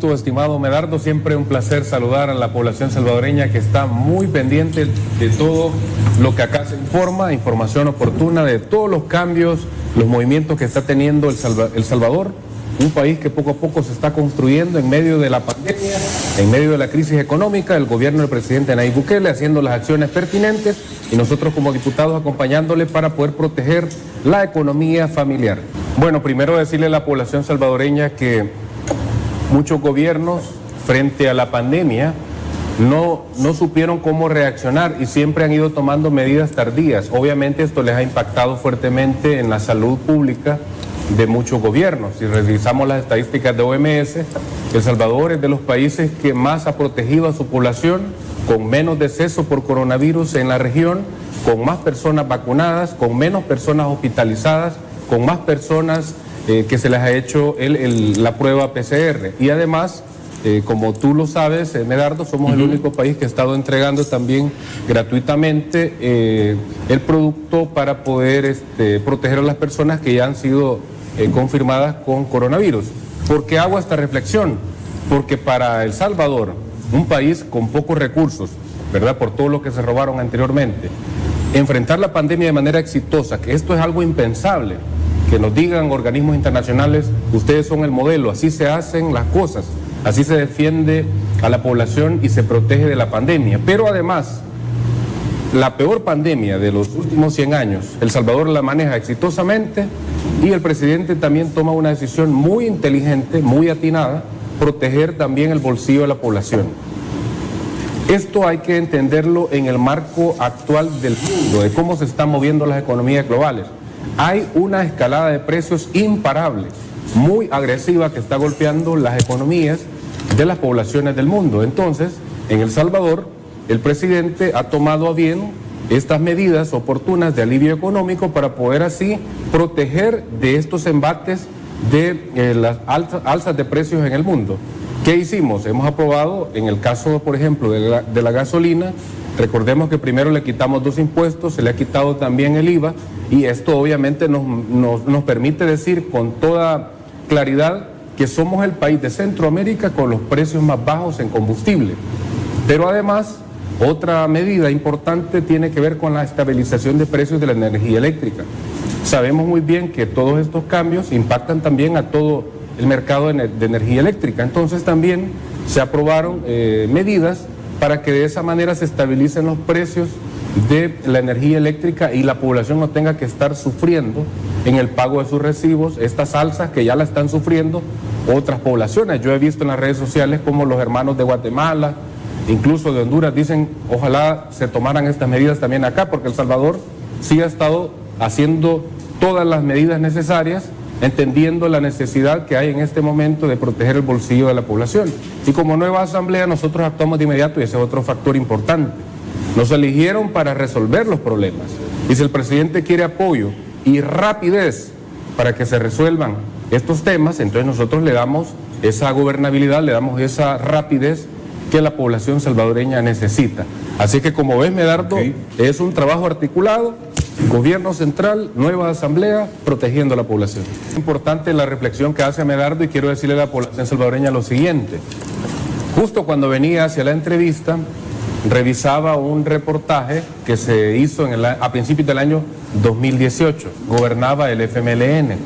Estimado Medardo, siempre un placer saludar a la población salvadoreña que está muy pendiente de todo lo que acá se informa, información oportuna de todos los cambios, los movimientos que está teniendo El Salvador, un país que poco a poco se está construyendo en medio de la pandemia, en medio de la crisis económica, el gobierno del presidente Nayib Bukele haciendo las acciones pertinentes y nosotros como diputados acompañándole para poder proteger la economía familiar. Bueno, primero decirle a la población salvadoreña que muchos gobiernos frente a la pandemia no supieron cómo reaccionar y siempre han ido tomando medidas tardías. Obviamente esto les ha impactado fuertemente en la salud pública de muchos gobiernos. Si revisamos las estadísticas de OMS, El Salvador es de los países que más ha protegido a su población, con menos decesos por coronavirus en la región, con más personas vacunadas, con menos personas hospitalizadas, con más personas que se les ha hecho la prueba PCR. Y además, como tú lo sabes, Medardo, somos el único país que ha estado entregando también gratuitamente el producto para poder proteger a las personas que ya han sido confirmadas con coronavirus. ¿Por qué hago esta reflexión? Porque para El Salvador, un país con pocos recursos, ¿verdad?, por todo lo que se robaron anteriormente, enfrentar la pandemia de manera exitosa, que esto es algo impensable, que nos digan organismos internacionales, ustedes son el modelo, así se hacen las cosas, así se defiende a la población y se protege de la pandemia. Pero además, la peor pandemia de los últimos 100 años, El Salvador la maneja exitosamente y el presidente también toma una decisión muy inteligente, muy atinada, proteger también el bolsillo de la población. Esto hay que entenderlo en el marco actual del mundo, de cómo se están moviendo las economías globales. Hay una escalada de precios imparable, muy agresiva, que está golpeando las economías de las poblaciones del mundo. Entonces, en El Salvador, el presidente ha tomado a bien estas medidas oportunas de alivio económico para poder así proteger de estos embates de las alzas de precios en el mundo. ¿Qué hicimos? Hemos aprobado, en el caso, por ejemplo, de la gasolina, recordemos que primero le quitamos 2 impuestos, se le ha quitado también el IVA, y esto obviamente nos permite decir con toda claridad que somos el país de Centroamérica con los precios más bajos en combustible. Pero además, otra medida importante tiene que ver con la estabilización de precios de la energía eléctrica. Sabemos muy bien que todos estos cambios impactan también a todo el mercado de energía eléctrica. Entonces también se aprobaron medidas para que de esa manera se estabilicen los precios de la energía eléctrica y la población no tenga que estar sufriendo en el pago de sus recibos estas alzas que ya la están sufriendo otras poblaciones. Yo he visto en las redes sociales como los hermanos de Guatemala, incluso de Honduras, dicen ojalá se tomaran estas medidas también acá, porque El Salvador sí ha estado haciendo todas las medidas necesarias, entendiendo la necesidad que hay en este momento de proteger el bolsillo de la población. Y como nueva asamblea nosotros actuamos de inmediato y ese es otro factor importante. Nos eligieron para resolver los problemas. Y si el presidente quiere apoyo y rapidez para que se resuelvan estos temas, entonces nosotros le damos esa gobernabilidad, le damos esa rapidez que la población salvadoreña necesita. Así que como ves, Medardo, es un trabajo articulado, gobierno central, nueva asamblea, protegiendo a la población. Es importante la reflexión que hace Medardo y quiero decirle a la población salvadoreña lo siguiente. Justo cuando venía hacia la entrevista, revisaba un reportaje que se hizo a principios del año 2018. Gobernaba el FMLN.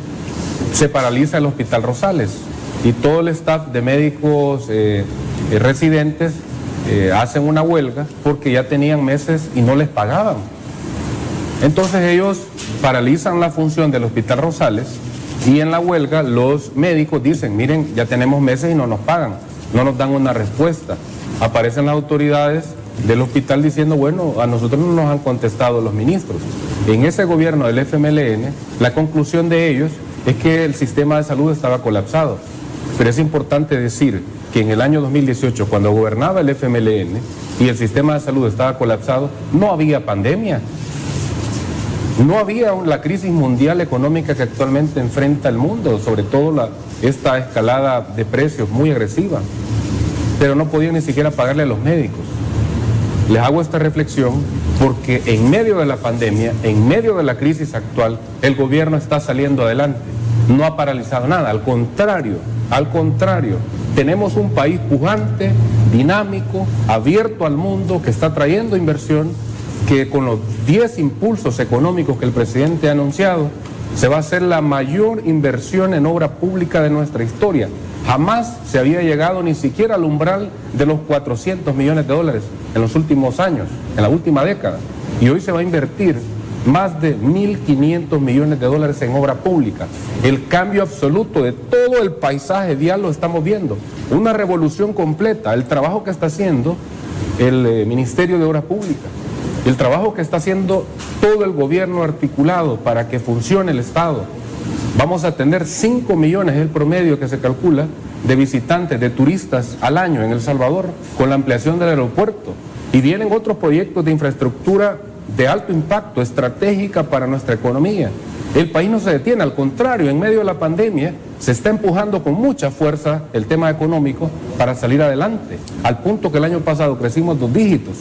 Se paraliza el Hospital Rosales y todo el staff de médicos residentes hacen una huelga porque ya tenían meses y no les pagaban. Entonces ellos paralizan la función del Hospital Rosales y en la huelga los médicos dicen, miren, ya tenemos meses y no nos pagan, no nos dan una respuesta. Aparecen las autoridades del hospital diciendo, bueno, a nosotros no nos han contestado los ministros. En ese gobierno del FMLN, la conclusión de ellos es que el sistema de salud estaba colapsado. Pero es importante decir que en el año 2018, cuando gobernaba el FMLN y el sistema de salud estaba colapsado, no había pandemia. No había la crisis mundial económica que actualmente enfrenta el mundo, sobre todo esta escalada de precios muy agresiva. Pero no podían ni siquiera pagarle a los médicos. Les hago esta reflexión porque en medio de la pandemia, en medio de la crisis actual, el gobierno está saliendo adelante. No ha paralizado nada, al contrario, Tenemos un país pujante, dinámico, abierto al mundo, que está trayendo inversión, que con los 10 impulsos económicos que el presidente ha anunciado, se va a hacer la mayor inversión en obra pública de nuestra historia. Jamás se había llegado ni siquiera al umbral de los 400 millones de dólares en los últimos años, en la última década. Y hoy se va a invertir más de 1.500 millones de dólares en obra pública. El cambio absoluto de todo el paisaje vial lo estamos viendo. Una revolución completa. El trabajo que está haciendo el Ministerio de Obras Públicas, el trabajo que está haciendo todo el gobierno articulado para que funcione el Estado. Vamos a tener 5 millones, es el promedio que se calcula, de visitantes, de turistas al año en El Salvador, con la ampliación del aeropuerto. Y vienen otros proyectos de infraestructura de alto impacto, estratégica para nuestra economía. El país no se detiene, al contrario, en medio de la pandemia se está empujando con mucha fuerza el tema económico para salir adelante, al punto que el año pasado crecimos 2 dígitos.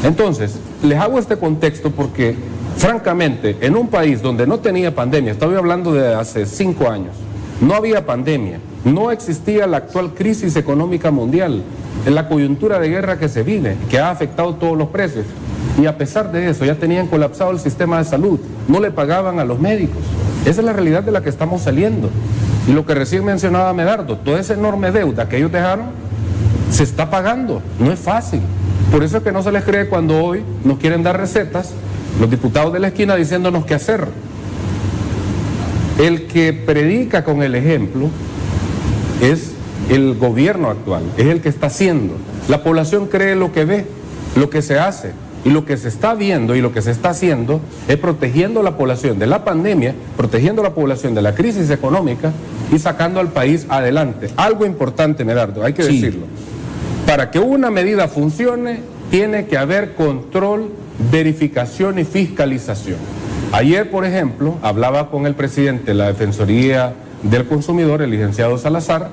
Entonces, les hago este contexto porque, francamente, en un país donde no tenía pandemia, estoy hablando de hace 5 años, no había pandemia, no existía la actual crisis económica mundial, en la coyuntura de guerra que se vive, que ha afectado todos los precios. Y a pesar de eso, ya tenían colapsado el sistema de salud, no le pagaban a los médicos. Esa es la realidad de la que estamos saliendo. Y lo que recién mencionaba Medardo, toda esa enorme deuda que ellos dejaron, se está pagando, no es fácil. Por eso es que no se les cree cuando hoy nos quieren dar recetas, los diputados de la esquina diciéndonos qué hacer. El que predica con el ejemplo es el gobierno actual, es el que está haciendo. La población cree lo que ve, lo que se hace. Y lo que se está viendo y lo que se está haciendo es protegiendo a la población de la pandemia, protegiendo a la población de la crisis económica y sacando al país adelante. Algo importante, Medardo, hay que decirlo. Para que una medida funcione, tiene que haber control, verificación y fiscalización. Ayer, por ejemplo, hablaba con el presidente de la Defensoría del Consumidor, el licenciado Salazar,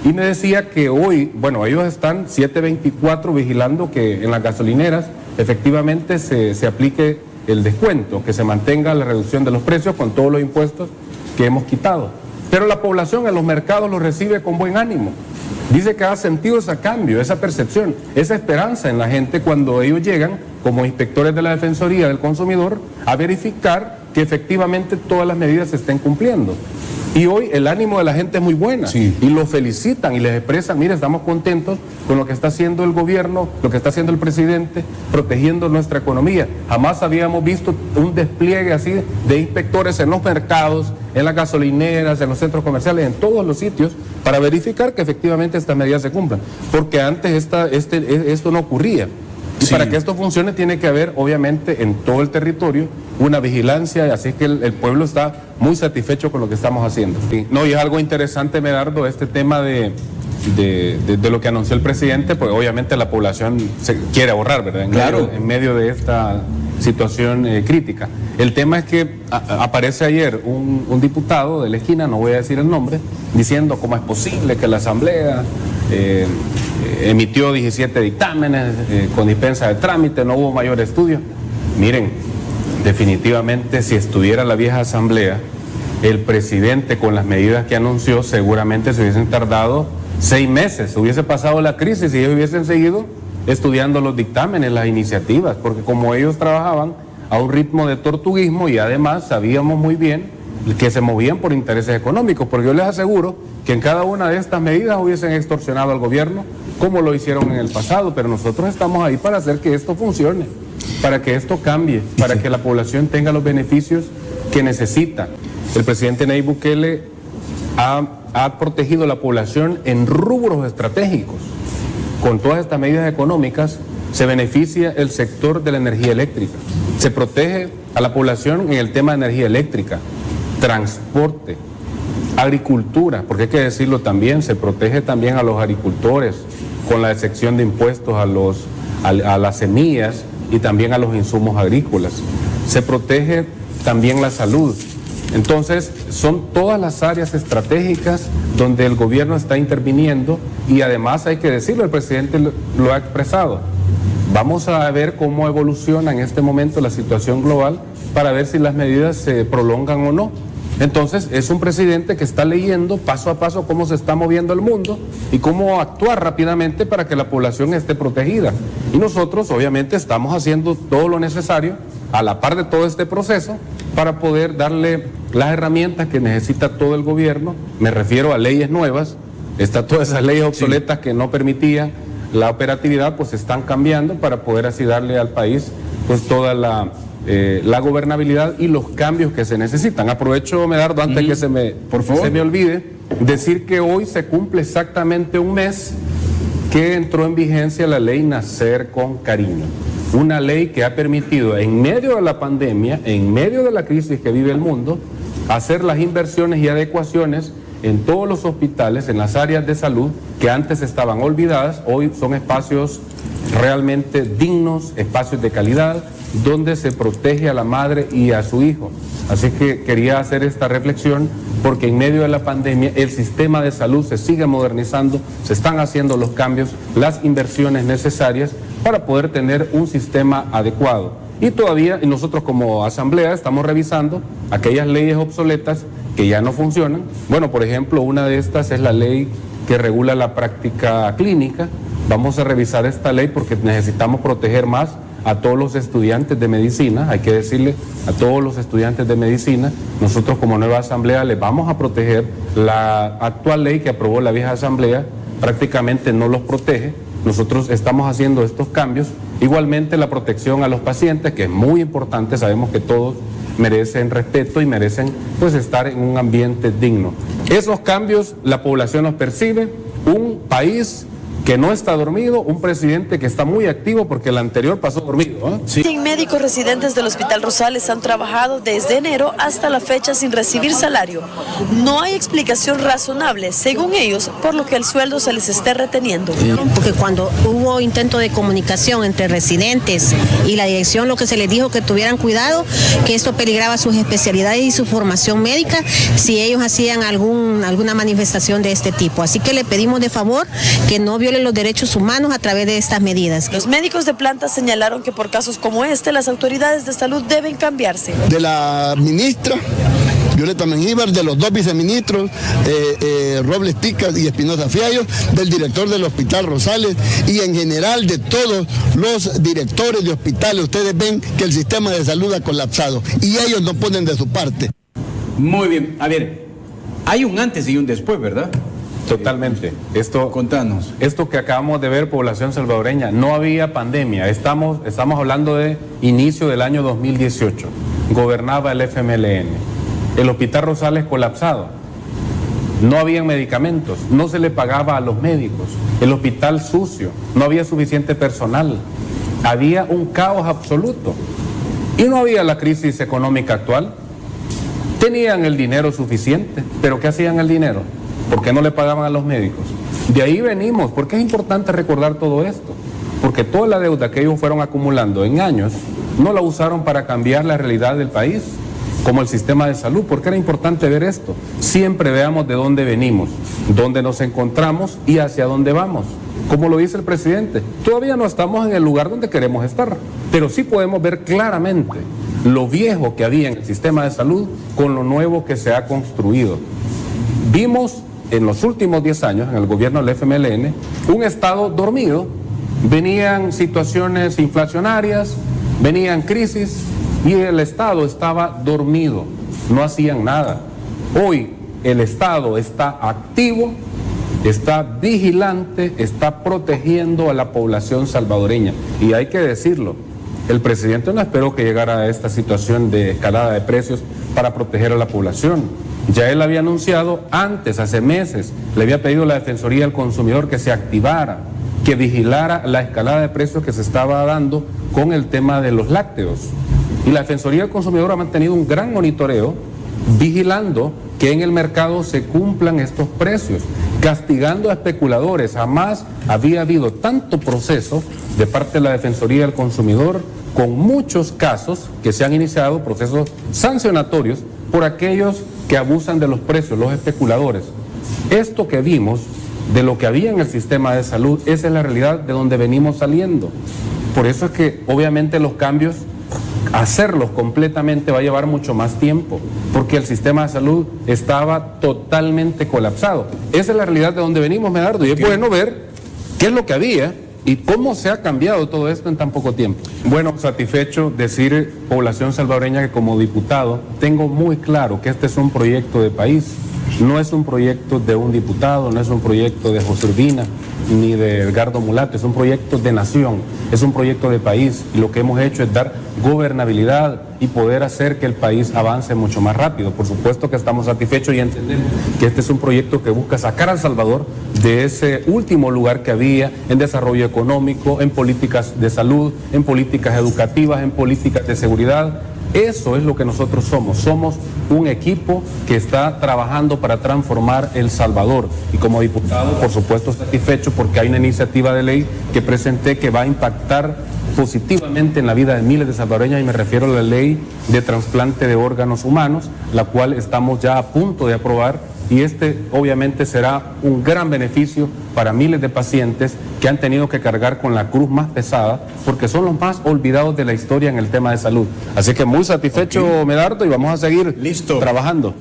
y me decía que hoy, bueno, ellos están 7/24 vigilando que en las gasolineras efectivamente se aplique el descuento, que se mantenga la reducción de los precios con todos los impuestos que hemos quitado. Pero la población en los mercados lo recibe con buen ánimo. Dice que ha sentido ese cambio, esa percepción, esa esperanza en la gente cuando ellos llegan como inspectores de la Defensoría del Consumidor a verificar que efectivamente todas las medidas se estén cumpliendo. Y hoy el ánimo de la gente es muy buena, y lo felicitan y les expresan, mire, estamos contentos con lo que está haciendo el gobierno, lo que está haciendo el presidente, protegiendo nuestra economía. Jamás habíamos visto un despliegue así de inspectores en los mercados, en las gasolineras, en los centros comerciales, en todos los sitios, para verificar que efectivamente estas medidas se cumplan. Porque antes esto no ocurría. Y para que esto funcione tiene que haber, obviamente, en todo el territorio una vigilancia, así que el pueblo está muy satisfecho con lo que estamos haciendo. Sí. No, y es algo interesante, Medardo, este tema de lo que anunció el presidente, pues obviamente la población se quiere ahorrar, ¿verdad? En medio de esta situación crítica. El tema es que aparece ayer un diputado de la esquina, no voy a decir el nombre, diciendo cómo es posible que la Asamblea emitió 17 dictámenes con dispensa de trámite, no hubo mayor estudio. Miren, definitivamente si estuviera la vieja Asamblea, el presidente con las medidas que anunció seguramente se hubiesen tardado 6 meses, hubiese pasado la crisis y ellos hubiesen seguido estudiando los dictámenes, las iniciativas, porque como ellos trabajaban a un ritmo de tortuguismo y además sabíamos muy bien que se movían por intereses económicos, porque yo les aseguro que en cada una de estas medidas hubiesen extorsionado al gobierno como lo hicieron en el pasado, pero nosotros estamos ahí para hacer que esto funcione, para que esto cambie, para que la población tenga los beneficios que necesita. El presidente Nayib Bukele ha protegido a la población en rubros estratégicos. Con todas estas medidas económicas se beneficia el sector de la energía eléctrica, se protege a la población en el tema de energía eléctrica, transporte, agricultura, porque hay que decirlo también, se protege también a los agricultores con la excepción de impuestos a las semillas y también a los insumos agrícolas. Se protege también la salud. Entonces, son todas las áreas estratégicas donde el gobierno está interviniendo y además hay que decirlo, el presidente lo ha expresado. Vamos a ver cómo evoluciona en este momento la situación global para ver si las medidas se prolongan o no. Entonces, es un presidente que está leyendo paso a paso cómo se está moviendo el mundo y cómo actuar rápidamente para que la población esté protegida. Y nosotros, obviamente, estamos haciendo todo lo necesario a la par de todo este proceso para poder darle las herramientas que necesita todo el gobierno. Me refiero a leyes nuevas, todas esas leyes obsoletas que no permitían la operatividad, pues se están cambiando para poder así darle al país pues toda la gobernabilidad y los cambios que se necesitan. Aprovecho, Medardo, antes que se me olvide, decir que hoy se cumple exactamente un mes que entró en vigencia la ley Nacer con Cariño. Una ley que ha permitido, en medio de la pandemia, en medio de la crisis que vive el mundo, hacer las inversiones y adecuaciones en todos los hospitales, en las áreas de salud que antes estaban olvidadas. Hoy son espacios realmente dignos, espacios de calidad, donde se protege a la madre y a su hijo. Así que quería hacer esta reflexión porque en medio de la pandemia el sistema de salud se sigue modernizando, se están haciendo los cambios, las inversiones necesarias para poder tener un sistema adecuado. Y todavía nosotros como asamblea estamos revisando aquellas leyes obsoletas que ya no funcionan. Bueno, por ejemplo, una de estas es la ley que regula la práctica clínica. Vamos a revisar esta ley porque necesitamos proteger más a todos los estudiantes de medicina. Hay que decirle a todos los estudiantes de medicina, nosotros como nueva asamblea les vamos a proteger. La actual ley que aprobó la vieja asamblea prácticamente no los protege. Nosotros estamos haciendo estos cambios. Igualmente la protección a los pacientes, que es muy importante. Sabemos que todos merecen respeto y merecen pues estar en un ambiente digno. Esos cambios la población los percibe. Un país que no está dormido, un presidente que está muy activo porque el anterior pasó dormido, ¿eh? Sí. Médicos residentes del Hospital Rosales han trabajado desde enero hasta la fecha sin recibir salario. No hay explicación razonable, según ellos, por lo que el sueldo se les esté reteniendo. Porque cuando hubo intento de comunicación entre residentes y la dirección, lo que se les dijo que tuvieran cuidado, que esto peligraba sus especialidades y su formación médica si ellos hacían alguna manifestación de este tipo. Así que le pedimos de favor que no violen los derechos humanos a través de estas medidas. Los médicos de planta señalaron que por casos como este, las autoridades de salud deben cambiarse. De la ministra Violeta Mengíbar, de los dos viceministros, Robles Picas y Espinosa Fiallos, del director del Hospital Rosales y en general de todos los directores de hospitales. Ustedes ven que el sistema de salud ha colapsado y ellos no ponen de su parte. Muy bien, a ver, hay un antes y un después, ¿verdad? Totalmente. Contanos. Esto que acabamos de ver, población salvadoreña, no había pandemia. Estamos hablando de inicio del año 2018. Gobernaba el FMLN. El Hospital Rosales colapsado. No había medicamentos, no se le pagaba a los médicos. El hospital sucio, no había suficiente personal. Había un caos absoluto. Y no había la crisis económica actual. Tenían el dinero suficiente, pero ¿qué hacían el dinero? ¿Por qué no le pagaban a los médicos? De ahí venimos. ¿Por qué es importante recordar todo esto? Porque toda la deuda que ellos fueron acumulando en años no la usaron para cambiar la realidad del país, como el sistema de salud. ¿Por qué era importante ver esto? Siempre veamos de dónde venimos, dónde nos encontramos y hacia dónde vamos. Como lo dice el presidente, todavía no estamos en el lugar donde queremos estar, pero sí podemos ver claramente lo viejo que había en el sistema de salud con lo nuevo que se ha construido. Vimos en los últimos 10 años, en el gobierno del FMLN, un Estado dormido. Venían situaciones inflacionarias, venían crisis y el Estado estaba dormido, no hacían nada. Hoy el Estado está activo, está vigilante, está protegiendo a la población salvadoreña. Y hay que decirlo, el presidente no esperó que llegara a esta situación de escalada de precios para proteger a la población. Ya él había anunciado antes, hace meses, le había pedido a la Defensoría del Consumidor que se activara, que vigilara la escalada de precios que se estaba dando con el tema de los lácteos. Y la Defensoría del Consumidor ha mantenido un gran monitoreo, vigilando que en el mercado se cumplan estos precios, castigando a especuladores. Jamás había habido tanto proceso de parte de la Defensoría del Consumidor, con muchos casos que se han iniciado, procesos sancionatorios por aquellos que abusan de los precios, los especuladores. Esto que vimos de lo que había en el sistema de salud, esa es la realidad de donde venimos saliendo. Por eso es que obviamente los cambios, hacerlos completamente va a llevar mucho más tiempo. porque el sistema de salud estaba totalmente colapsado. Esa es la realidad de donde venimos, Medardo, y es bueno ver qué es lo que había y cómo se ha cambiado todo esto en tan poco tiempo. Bueno, satisfecho decir, población salvadoreña, que como diputado tengo muy claro que este es un proyecto de país, no es un proyecto de un diputado, no es un proyecto de José Urbina ni de Edgardo Mulato, es un proyecto de nación, es un proyecto de país, y lo que hemos hecho es dar gobernabilidad y poder hacer que el país avance mucho más rápido. Por supuesto que estamos satisfechos y entendemos que este es un proyecto que busca sacar a El Salvador de ese último lugar que había en desarrollo económico, en políticas de salud, en políticas educativas, en políticas de seguridad. Eso es lo que nosotros somos un equipo que está trabajando para transformar El Salvador, y como diputado, por supuesto, satisfecho porque hay una iniciativa de ley que presenté que va a impactar positivamente en la vida de miles de salvadoreños, y me refiero a la ley de trasplante de órganos humanos, la cual estamos ya a punto de aprobar, y obviamente será un gran beneficio para miles de pacientes que han tenido que cargar con la cruz más pesada, porque son los más olvidados de la historia en el tema de salud. Así que muy satisfecho, Medardo, y vamos a seguir trabajando.